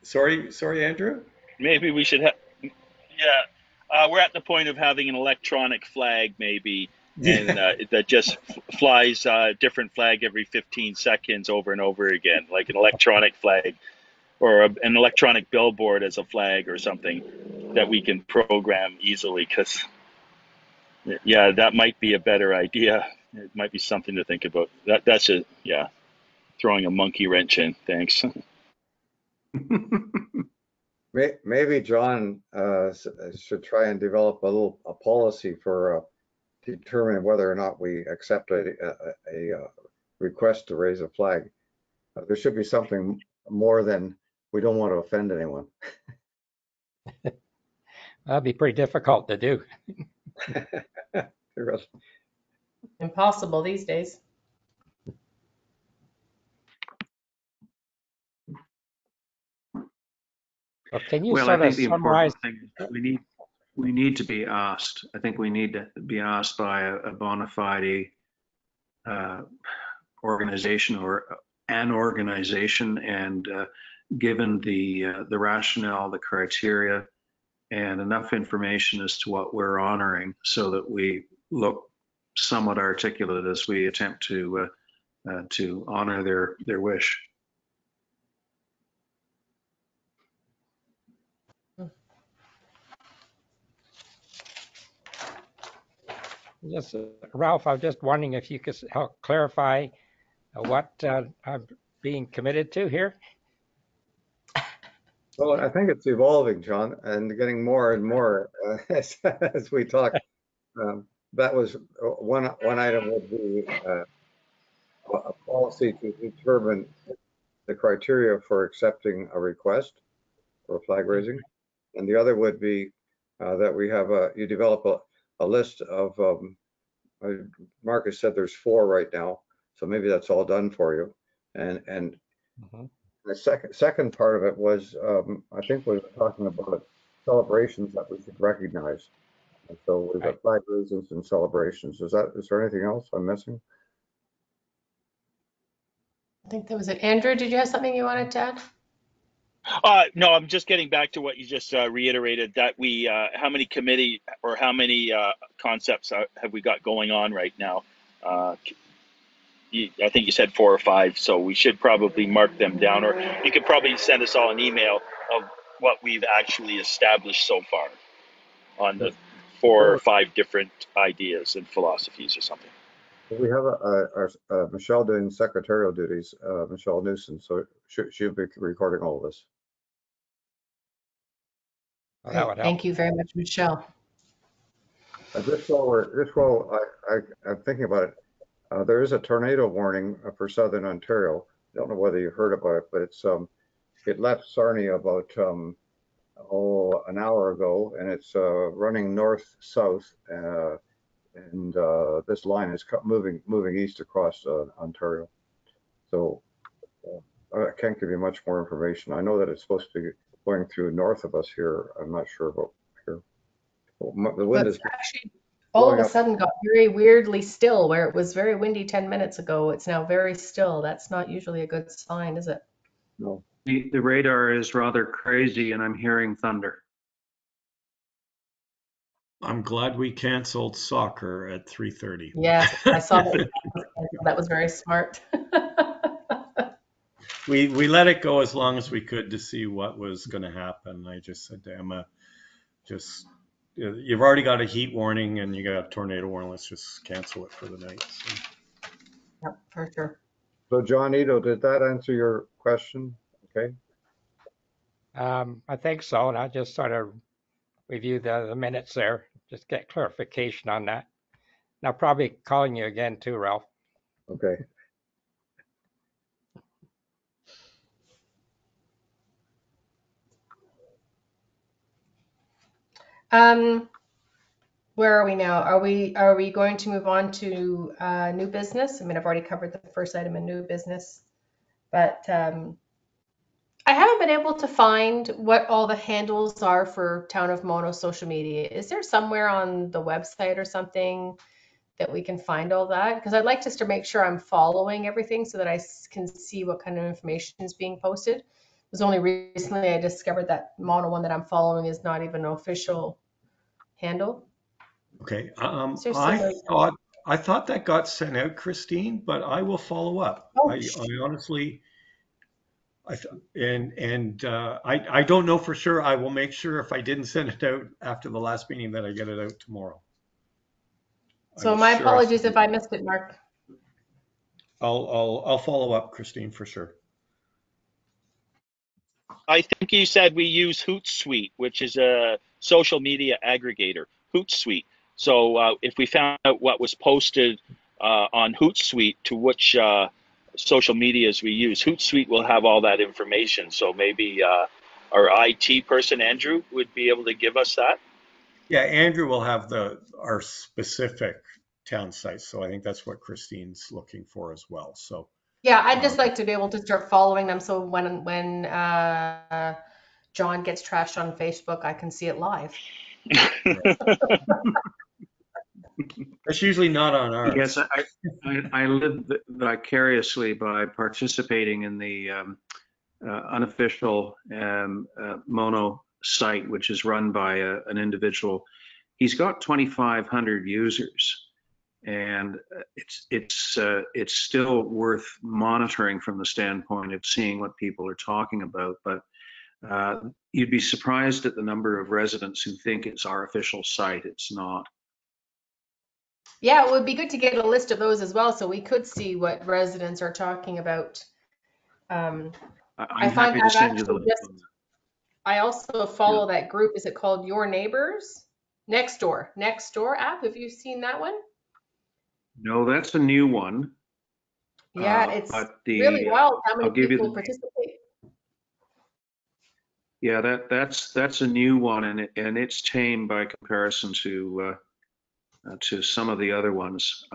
Sorry, Andrew. Maybe we should have. Yeah, we're at the point of having an electronic flag, maybe. And that just flies a different flag every 15 seconds over and over again, like an electronic flag or an electronic billboard as a flag or something that we can program easily. Because, yeah, that might be a better idea. It might be something to think about. That's throwing a monkey wrench in. Thanks. Maybe John should try and develop a policy for determining whether or not we accept a request to raise a flag. There should be something more than we don't want to offend anyone. That'd be pretty difficult to do. Impossible these days. So can you Well, I sort of think the summarize? important thing is that we need to be asked. I think we need to be asked by a bona fide organization or an organization, and given the rationale, the criteria, and enough information as to what we're honoring, so that we look somewhat articulate as we attempt to honor their wish. Just Ralph, I was just wondering if you could help clarify what I'm being committed to here. Well, I think it's evolving, John, and getting more and more as we talk. That was one item would be a policy to determine the criteria for accepting a request for flag raising, and the other would be that we have you develop a list of. Marcus said there's 4 right now, so maybe that's all done for you. And the second part of it was I think we were talking about celebrations that we should recognize. And so we've got flag raisings and celebrations. Is there anything else I'm missing? I think that was it. Andrew, did you have something you wanted to add? No, I'm just getting back to what you just reiterated, that we, how many committee or how many concepts have we got going on right now? I think you said 4 or 5, so we should probably mark them down, or you could probably send us all an email of what we've actually established so far on the 4 or 5 different ideas and philosophies or something. We have Michelle doing secretarial duties, Michelle Newsom, so she'll be recording all of this. Well, that would help. Thank you very much, Michelle. Just while I'm thinking about it, there is a tornado warning for Southern Ontario. I don't know whether you heard about it, but it left Sarnia about an hour ago, and it's running north-south, and this line is moving east across Ontario. So I can't give you much more information. I know that it's supposed to be going through north of us here. I'm not sure about here. The wind is actually all of a sudden got very weirdly still, where it was very windy 10 minutes ago. It's now very still. That's not usually a good sign, is it? No. The radar is rather crazy, and I'm hearing thunder. I'm glad we canceled soccer at 3:30. Yeah, I saw that. That was very smart. We let it go as long as we could to see what was going to happen. I just said to Emma, you've already got a heat warning and you got a tornado warning. Let's just cancel it for the night. So. Yep, for sure. So John Ito, did that answer your question? Okay. I think so, and I just sort of review the minutes there, just get clarification on that. And I'll probably calling you again too, Ralph. Okay. Where are we now? Are we going to move on to new business? I mean, I've already covered the first item in new business, but I haven't been able to find what all the handles are for Town of Mono social media. Is there somewhere on the website or something that we can find all that? Because I'd like just to make sure I'm following everything so that I can see what kind of information is being posted. It was only recently I discovered that Mono one that I'm following is not even an official handle. Okay. I thought that got sent out, Christine, but I will follow up. Oh, I honestly, I don't know for sure. I will make sure if I didn't send it out after the last meeting that I get it out tomorrow. So my apologies if I missed it, Mark. I'll follow up, Christine, for sure. I think you said we use Hootsuite, which is a social media aggregator. Hootsuite. So if we found out what was posted on Hootsuite to which social medias we use, Hootsuite will have all that information. So maybe our IT person, Andrew, would be able to give us that. Yeah, Andrew will have our specific town sites. So I think that's what Christine's looking for as well. So yeah, I'd just like to be able to start following them. So when John gets trashed on Facebook, I can see it live. It's usually not on ours. Yes, I live vicariously by participating in the unofficial Mono site, which is run by an individual. He's got 2,500 users, and it's still worth monitoring from the standpoint of seeing what people are talking about. But you'd be surprised at the number of residents who think it's our official site. It's not. Yeah, it would be good to get a list of those as well, so we could see what residents are talking about. I'm I happy find to I've send you the actually link. just, I also follow that group. Is it called Your Neighbors? Nextdoor app. Have you seen that one? No, that's a new one. Yeah, it's But really wild how many I'll give you people the participate. Yeah, that's a new one, and it's tame by comparison to some of the other ones.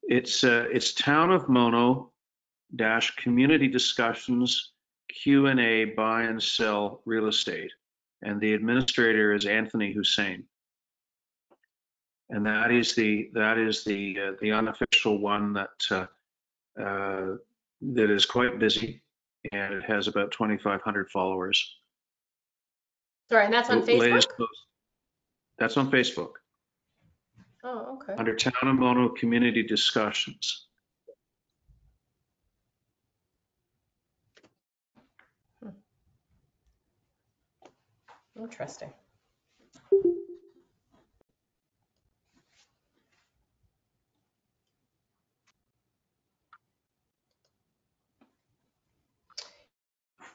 It's Town of Mono dash community discussions Q&A buy and sell real estate, and the administrator is Anthony Hussein, and that is the unofficial one that is quite busy, and it has about 2,500 followers. Sorry, and that's on Facebook? Latest post. That's on Facebook. Oh, okay. Under Town of Mono Community Discussions. Interesting.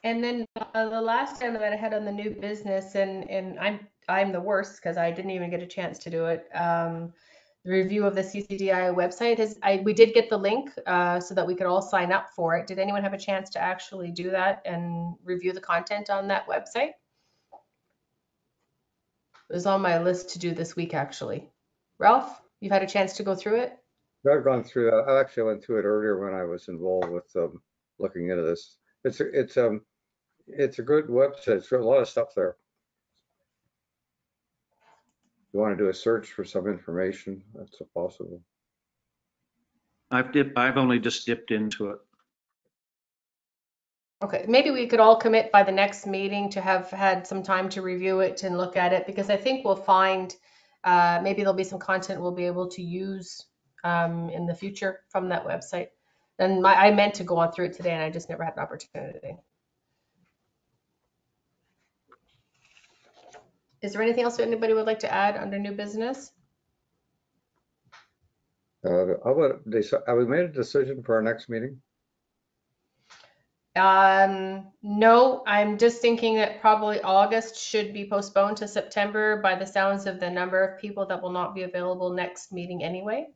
And then the last item that I had on the new business, and I'm the worst because I didn't even get a chance to do it. The review of the CCDI website we did get the link so that we could all sign up for it. Did anyone have a chance to actually do that and review the content on that website? It was on my list to do this week, actually. Ralph, you've had a chance to go through it? I've gone through that. I actually went through it earlier when I was involved with looking into this. It's a good website. It's got a lot of stuff there. You want to do a search for some information, that's possible. I've only just dipped into it. Okay, maybe we could all commit by the next meeting to have had some time to review it and look at it, because I think we'll find maybe there'll be some content we'll be able to use in the future from that website. And I meant to go on through it today, and I just never had an opportunity. Is there anything else that anybody would like to add under new business? Have we made a decision for our next meeting? No, I'm just thinking that probably August should be postponed to September by the sounds of the number of people that will not be available next meeting anyway.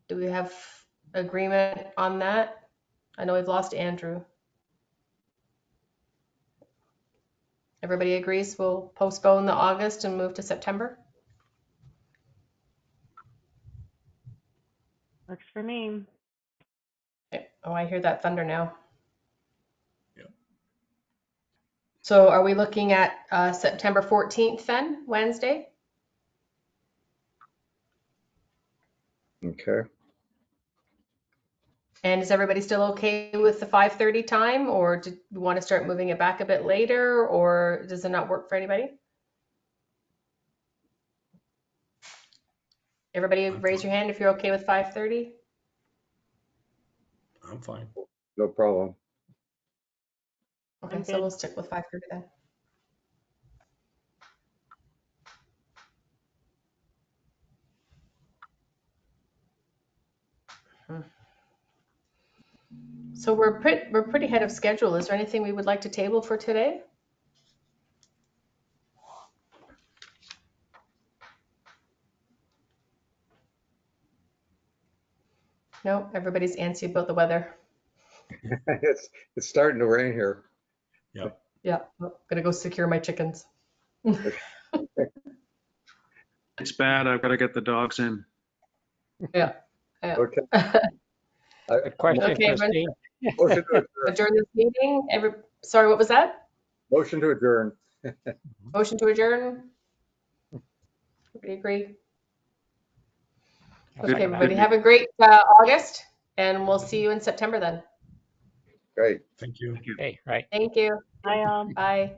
Do we have agreement on that? I know we've lost Andrew. Everybody agrees we'll postpone the August and move to September? Works for me. Okay. Oh, I hear that thunder now. Yeah. So are we looking at September 14th then, Wednesday? Okay. And is everybody still okay with the 5:30 time, or do you want to start moving it back a bit later, or does it not work for anybody? Everybody raise your hand if you're okay with 5:30. I'm fine. No problem. Okay, I'm so good. we'll stick with 5:30 then. So we're pretty ahead of schedule. Is there anything we would like to table for today? No, everybody's antsy about the weather. It's starting to rain here. Yep. Yeah, I'm gonna go secure my chickens. It's bad. I've got to get the dogs in. Yeah. Okay. Good question, Okay, Christine. Motion to adjourn. Adjourn this meeting. Sorry, what was that? Motion to adjourn. Motion to adjourn. Everybody agree? I'll Okay, second that. everybody, have a great August, and we'll see you in September then. Great. Thank you. Okay, right. Thank you. Bye, all. Bye.